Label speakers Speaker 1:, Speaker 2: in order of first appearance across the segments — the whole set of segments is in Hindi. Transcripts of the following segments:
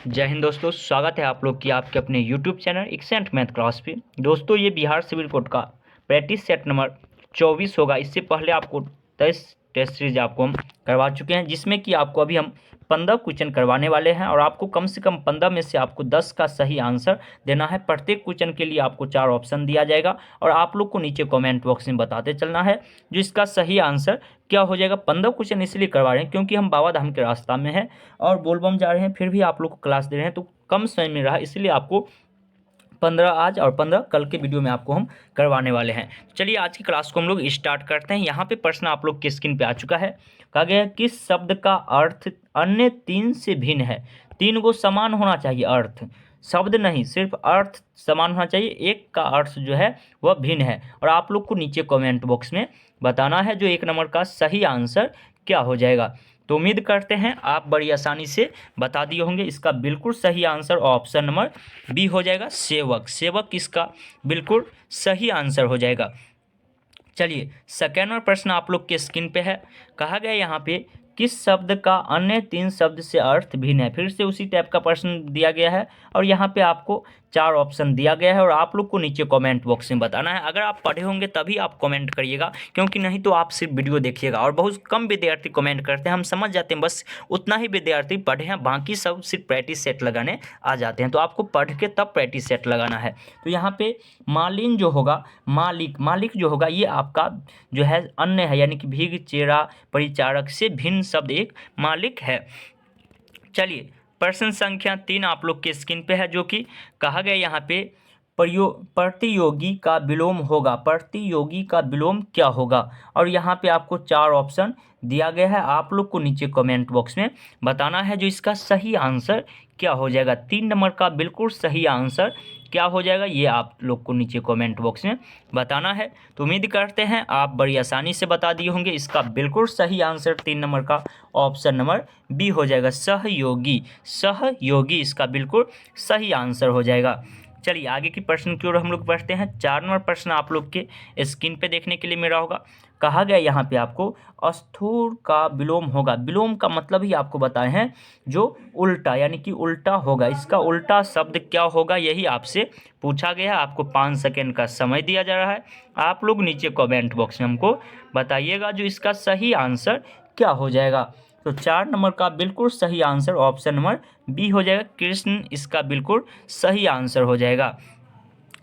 Speaker 1: जय हिंद दोस्तों, स्वागत है आप लोग की आपके अपने YouTube channel accent math class पे। दोस्तों ये बिहार सिविल कोड का प्रैक्टिस सेट नंबर 24 होगा। इससे पहले आपको 23 टेस्ट सीरीज आपको हम करवा चुके हैं, जिसमें कि आपको अभी हम 15 क्वेश्चन करवाने वाले हैं और आपको कम से कम 15 में से आपको 10 का सही आंसर देना है। प्रत्येक क्वेश्चन के लिए आपको 4 ऑप्शन दिया जाएगा और आप लोग को नीचे कमेंट बॉक्स में बताते चलना है जो इसका सही आंसर क्या हो जाएगा। 15 क्वेश्चन इसलिए करवा रहे हैं क्योंकि हम बाबा धाम के रास्ता में हैं और बोलबम जा रहे हैं, फिर भी आप लोग को क्लास दे रहे हैं तो कम समय में रहा, इसलिए आपको 15 आज और 15 कल के वीडियो में आपको हम करवाने वाले हैं। चलिए आज की क्लास को हम लोग स्टार्ट करते हैं। यहाँ पे प्रश्न आप लोग के स्क्रीन पे आ चुका है। कहा गया है किस शब्द का अर्थ अन्य 3 से भिन्न है। 3 को समान होना चाहिए, अर्थ शब्द नहीं, सिर्फ अर्थ समान होना चाहिए, एक का अर्थ जो है वह भिन्न है। और आप लोग को नीचे कमेंट बॉक्स में बताना है जो 1 नंबर का सही आंसर क्या हो जाएगा। तो उम्मीद करते हैं आप बड़ी आसानी से बता दिए होंगे। इसका बिल्कुल सही आंसर ऑप्शन नंबर बी हो जाएगा, सेवक। सेवक इसका बिल्कुल सही आंसर हो जाएगा। चलिए सेकेंड नंबर प्रश्न आप लोग के स्क्रीन पे है। कहा गया यहाँ पे किस शब्द का अन्य 3 शब्द से अर्थ भिन्न है। फिर से उसी टाइप का प्रश्न दिया गया है और यहाँ पे आपको 4 ऑप्शन दिया गया है और आप लोग को नीचे कमेंट बॉक्स में बताना है। अगर आप पढ़े होंगे तभी आप कमेंट करिएगा, क्योंकि नहीं तो आप सिर्फ वीडियो देखिएगा। और बहुत कम विद्यार्थी कमेंट करते हैं, हम समझ जाते हैं, बस उतना ही विद्यार्थी पढ़े हैं, बाकी सब सिर्फ प्रैक्टिस सेट लगाने आ जाते हैं। तो आपको पढ़ के तब प्रैक्टिस सेट लगाना है। तो यहाँ पे मालिन जो होगा, मालिक जो होगा ये आपका जो है अन्य है, यानी कि भीग चेरा परिचारक से भिन्न शब्द एक मालिक है। चलिए प्रश्न संख्या 3 आप लोग के स्क्रीन पे है, जो कि कहा गया यहाँ पे प्रतियोगी का विलोम होगा। प्रतियोगी का विलोम क्या होगा। और यहाँ पे आपको 4 ऑप्शन दिया गया है, आप लोग को नीचे कमेंट बॉक्स में बताना है जो इसका सही आंसर क्या हो जाएगा। 3 नंबर का बिल्कुल सही आंसर क्या हो जाएगा ये आप लोग को नीचे कमेंट बॉक्स में बताना है। तो उम्मीद करते हैं आप बड़ी आसानी से बता दिए होंगे। इसका बिल्कुल सही आंसर 3 नंबर का ऑप्शन नंबर बी हो जाएगा, सहयोगी। सहयोगी इसका बिल्कुल सही आंसर हो जाएगा। चलिए आगे की प्रश्न की ओर हम लोग बढ़ते हैं। 4 नंबर प्रश्न आप लोग के स्क्रीन पे देखने के लिए मिला होगा। कहा गया यहाँ पे आपको स्थूल का विलोम होगा। विलोम का मतलब ही आपको बताए हैं जो उल्टा, यानी कि उल्टा होगा। इसका उल्टा शब्द क्या होगा यही आपसे पूछा गया है। आपको 5 सेकेंड का समय दिया जा रहा है, आप लोग नीचे कमेंट बॉक्स में हमको बताइएगा जो इसका सही आंसर क्या हो जाएगा। तो 4 नंबर का बिल्कुल सही आंसर ऑप्शन नंबर बी हो जाएगा, कृष्ण इसका बिल्कुल सही आंसर हो जाएगा।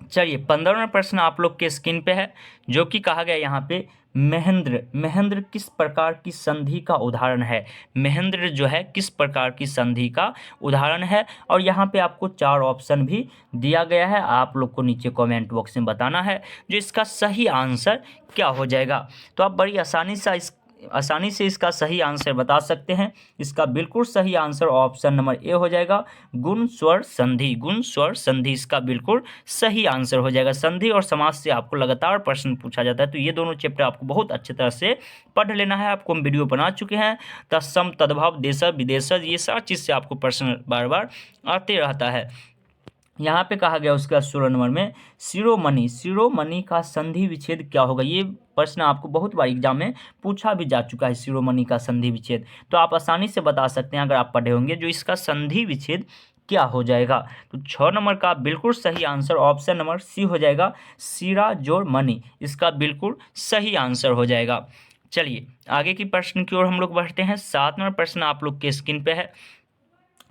Speaker 1: चलिए 15 नंबर प्रश्न आप लोग के स्क्रीन पे है, जो कि कहा गया यहाँ पे महेंद्र। महेंद्र किस प्रकार की संधि का उदाहरण है। महेंद्र जो है किस प्रकार की संधि का उदाहरण है। और यहाँ पे आपको 4 ऑप्शन भी दिया गया है, आप लोग को नीचे कमेंट बॉक्स में बताना है जो इसका सही आंसर क्या हो जाएगा। तो आप बड़ी आसानी से इसका सही आंसर बता सकते हैं। इसका बिल्कुल सही आंसर ऑप्शन नंबर ए हो जाएगा, गुण स्वर संधि। गुण स्वर संधि इसका बिल्कुल सही आंसर हो जाएगा। संधि और समास से आपको लगातार प्रश्न पूछा जाता है, तो ये दोनों चैप्टर आपको बहुत अच्छी तरह से पढ़ लेना है। आपको हम वीडियो बना चुके हैं, तत्सम तद्भव देशज विदेशज, ये सारी चीज़ से आपको प्रश्न बार बार आते रहता है। यहाँ पे कहा गया उसका 16 नंबर में शिरोमणि। शिरोमणि का संधि विच्छेद क्या होगा। ये प्रश्न आपको बहुत बार एग्जाम में पूछा भी जा चुका है, शिरोमणि का संधि विच्छेद। तो आप आसानी से बता सकते हैं अगर आप पढ़े होंगे जो इसका संधि विच्छेद क्या हो जाएगा। तो 6 नंबर का बिल्कुल सही आंसर ऑप्शन नंबर सी हो जाएगा, शिरा जोड़ मणि इसका बिल्कुल सही आंसर हो जाएगा। चलिए आगे की प्रश्न की ओर हम लोग बढ़ते हैं। 7 नंबर प्रश्न आप लोग के स्क्रीन पे है,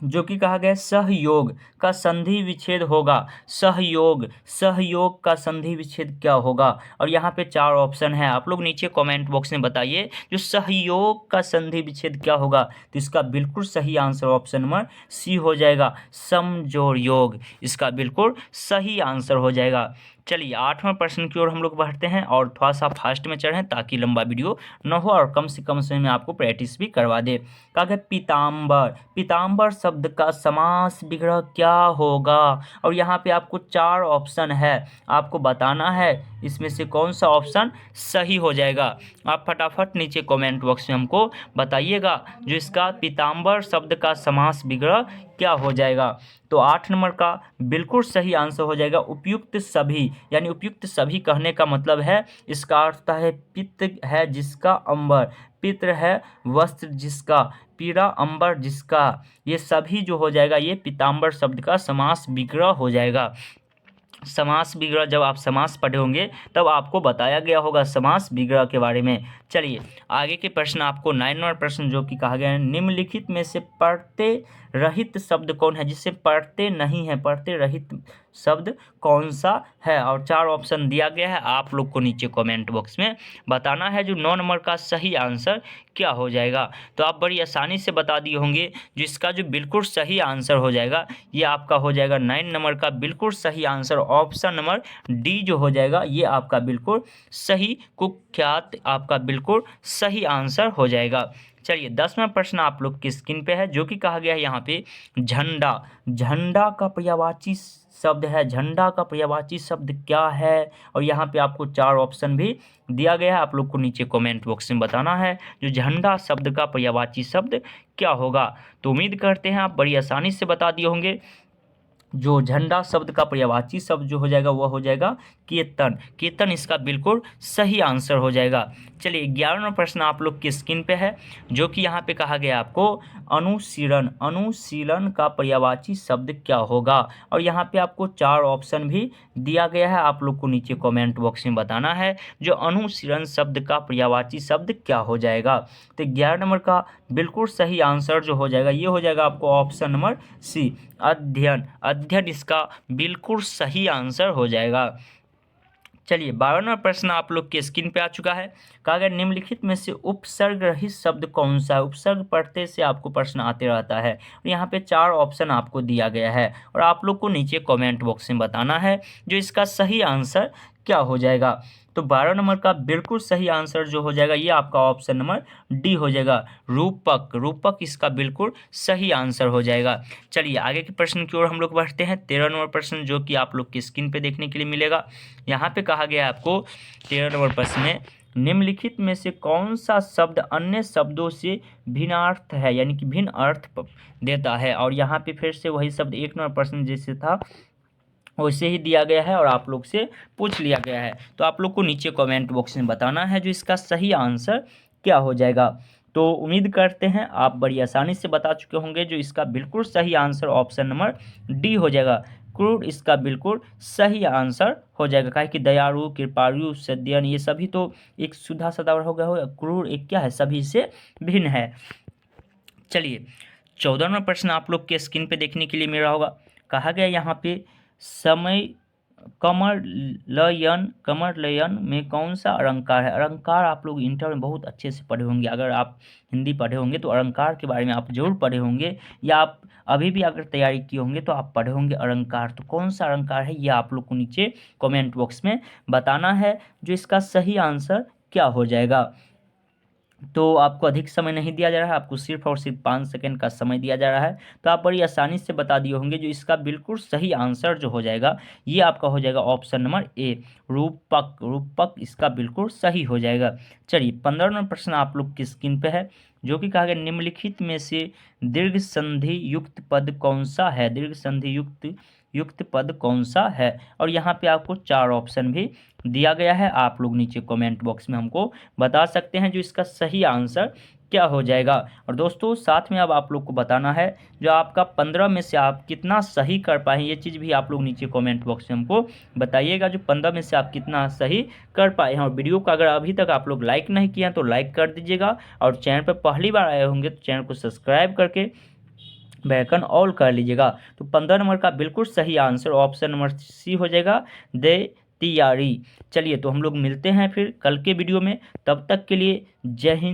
Speaker 1: जो कि कहा गया सहयोग का संधि विच्छेद होगा। सहयोग, सहयोग का संधि विच्छेद क्या होगा। और यहाँ पे 4 ऑप्शन है, आप लोग नीचे कमेंट बॉक्स में बताइए जो सहयोग का संधि विच्छेद क्या होगा। तो इसका बिल्कुल सही आंसर ऑप्शन नंबर सी हो जाएगा, समजोड़ योग इसका बिल्कुल सही आंसर हो जाएगा। चलिए 8वें प्रश्न की ओर हम लोग बढ़ते हैं और थोड़ा सा फास्ट में चढ़ें ताकि लंबा वीडियो न हो और कम से कम समय में आपको प्रैक्टिस भी करवा दे। कहा गया पीताम्बर। पीताम्बर शब्द का समास विग्रह क्या होगा। और यहाँ पे आपको 4 ऑप्शन है, आपको बताना है इसमें से कौन सा ऑप्शन सही हो जाएगा। आप फटाफट नीचे कमेंट बॉक्स में हमको बताइएगा जो इसका पीताम्बर शब्द का समास विग्रह क्या हो जाएगा। तो 8 नंबर का बिल्कुल सही आंसर हो जाएगा उपयुक्त सभी। यानी उपयुक्त सभी कहने का मतलब है, इसका अर्थ है पित्त है जिसका अंबर, पित्र है वस्त्र जिसका, पीरा अंबर जिसका, ये सभी जो हो जाएगा ये पीताम्बर शब्द का समास विग्रह हो जाएगा। समास विग्रह, जब आप समास पढ़े होंगे तब आपको बताया गया होगा समास विग्रह के बारे में। चलिए आगे के प्रश्न आपको 9 नंबर प्रश्न जो कि कहा गया है, निम्नलिखित में से पढ़ते रहित शब्द कौन है, जिससे पढ़ते नहीं है, पढ़ते रहित शब्द कौन सा है। और 4 ऑप्शन दिया गया है, आप लोग को नीचे कमेंट बॉक्स में बताना है जो 9 नंबर का सही आंसर क्या हो जाएगा। तो आप बड़ी आसानी से बता दिए होंगे, जिसका जो बिल्कुल सही आंसर हो जाएगा ये आपका हो जाएगा 9 नंबर का बिल्कुल सही आंसर ऑप्शन नंबर डी जो हो जाएगा ये आपका बिल्कुल सही कुख्यात आपका बिल्कुल सही आंसर हो जाएगा। चलिए 10वां प्रश्न आप लोग की स्क्रीन पे है, जो कि कहा गया है यहाँ पे झंडा, झंडा का पर्यायवाची शब्द है, झंडा का पर्यायवाची शब्द क्या है। और यहाँ पे आपको 4 ऑप्शन भी दिया गया है, आप लोग को नीचे कमेंट बॉक्स में बताना है जो झंडा शब्द का पर्यायवाची शब्द क्या होगा। तो उम्मीद करते हैं आप बड़ी आसानी से बता दिए होंगे। जो झंडा शब्द का पर्यायवाची शब्द जो हो जाएगा वह हो जाएगा कीर्तन, कीर्तन इसका बिल्कुल सही आंसर हो जाएगा। चलिए 11वां प्रश्न आप लोग की स्क्रीन पे है, जो कि यहाँ पे कहा गया आपको अनुशीलन, अनुशीलन का पर्यायवाची शब्द क्या होगा। और यहाँ पे आपको 4 ऑप्शन भी दिया गया है, आप लोग को नीचे कमेंट बॉक्स में बताना है जो अनुशीलन शब्द का पर्यायवाची शब्द क्या हो जाएगा। तो 11 नंबर का बिल्कुल सही आंसर जो हो जाएगा ये हो जाएगा आपको ऑप्शन नंबर सी, अध्ययन, अध्ययन इसका बिल्कुल सही आंसर हो जाएगा। चलिए 12वां प्रश्न आप लोग के स्क्रीन पे आ चुका है, कहा गया निम्नलिखित में से उपसर्ग रहित शब्द कौन सा है। उपसर्ग पढ़ते से आपको प्रश्न आते रहता है और यहाँ पे 4 ऑप्शन आपको दिया गया है और आप लोग को नीचे कमेंट बॉक्स में बताना है जो इसका सही आंसर क्या हो जाएगा। तो 12 नंबर का बिल्कुल सही आंसर जो हो जाएगा ये आपका ऑप्शन नंबर डी हो जाएगा, रूपक, रूपक इसका बिल्कुल सही आंसर हो जाएगा। चलिए आगे के प्रश्न की ओर हम लोग बढ़ते हैं। 13 नंबर प्रश्न जो कि आप लोग की स्क्रीन पे देखने के लिए मिलेगा, यहाँ पे कहा गया है आपको 13 नंबर प्रश्न में निम्नलिखित में से कौन सा शब्द अन्य शब्दों से भिन्नार्थ है, यानी कि भिन्न अर्थ देता है। और यहाँ पे फिर से वही शब्द 1 नंबर प्रश्न जैसे था वैसे ही दिया गया है और आप लोग से पूछ लिया गया है। तो आप लोग को नीचे कमेंट बॉक्स में बताना है जो इसका सही आंसर क्या हो जाएगा। तो उम्मीद करते हैं आप बड़ी आसानी से बता चुके होंगे जो इसका बिल्कुल सही आंसर ऑप्शन नंबर डी हो जाएगा, क्रूर इसका बिल्कुल सही आंसर हो जाएगा। काहे कि दयालु, कृपालु, सद्यन ये सभी तो एक सुधा सदावर हो गया हो, क्रूर एक क्या है सभी से भिन्न है। चलिए 14वां प्रश्न आप लोग के स्क्रीन पे देखने के लिए मिल रहा होगा, कहा गया यहाँ पे समय कमरलयन, कमरलयन में कौन सा अलंकार है। अलंकार आप लोग इंटर में बहुत अच्छे से पढ़े होंगे, अगर आप हिंदी पढ़े होंगे तो अलंकार के बारे में आप जरूर पढ़े होंगे, या आप अभी भी अगर तैयारी किए होंगे तो आप पढ़े होंगे अलंकार। तो कौन सा अलंकार है ये आप लोग को नीचे कमेंट बॉक्स में बताना है जो इसका सही आंसर क्या हो जाएगा। तो आपको अधिक समय नहीं दिया जा रहा है, आपको सिर्फ और सिर्फ 5 सेकंड का समय दिया जा रहा है। तो आप बड़ी आसानी से बता दिए होंगे जो इसका बिल्कुल सही आंसर जो हो जाएगा ये आपका हो जाएगा ऑप्शन नंबर ए, रूपक, रूपक इसका बिल्कुल सही हो जाएगा। चलिए 15वां प्रश्न आप लोग की स्क्रीन पे है, जो कि कहा गया निम्नलिखित में से दीर्घ संधि युक्त पद कौन सा है। दीर्घ संधि युक्त पद कौन सा है। और यहाँ पे आपको 4 ऑप्शन भी दिया गया है, आप लोग नीचे कमेंट बॉक्स में हमको बता सकते हैं जो इसका सही आंसर क्या हो जाएगा। और दोस्तों साथ में अब आप लोग को बताना है जो आपका 15 में से आप कितना सही कर पाए, ये चीज़ भी आप लोग नीचे कमेंट बॉक्स में हमको बताइएगा जो 15 में से आप कितना सही कर पाए हैं। और वीडियो को अगर अभी तक आप लोग लाइक नहीं किए हैं तो लाइक कर दीजिएगा, और चैनल पर पहली बार आए होंगे तो चैनल को सब्सक्राइब करके बेल आइकन ऑल कर लीजिएगा। तो 15 नंबर का बिल्कुल सही आंसर ऑप्शन नंबर सी हो जाएगा, दे तैयारी। चलिए तो हम लोग मिलते हैं फिर कल के वीडियो में, तब तक के लिए जय हिंद।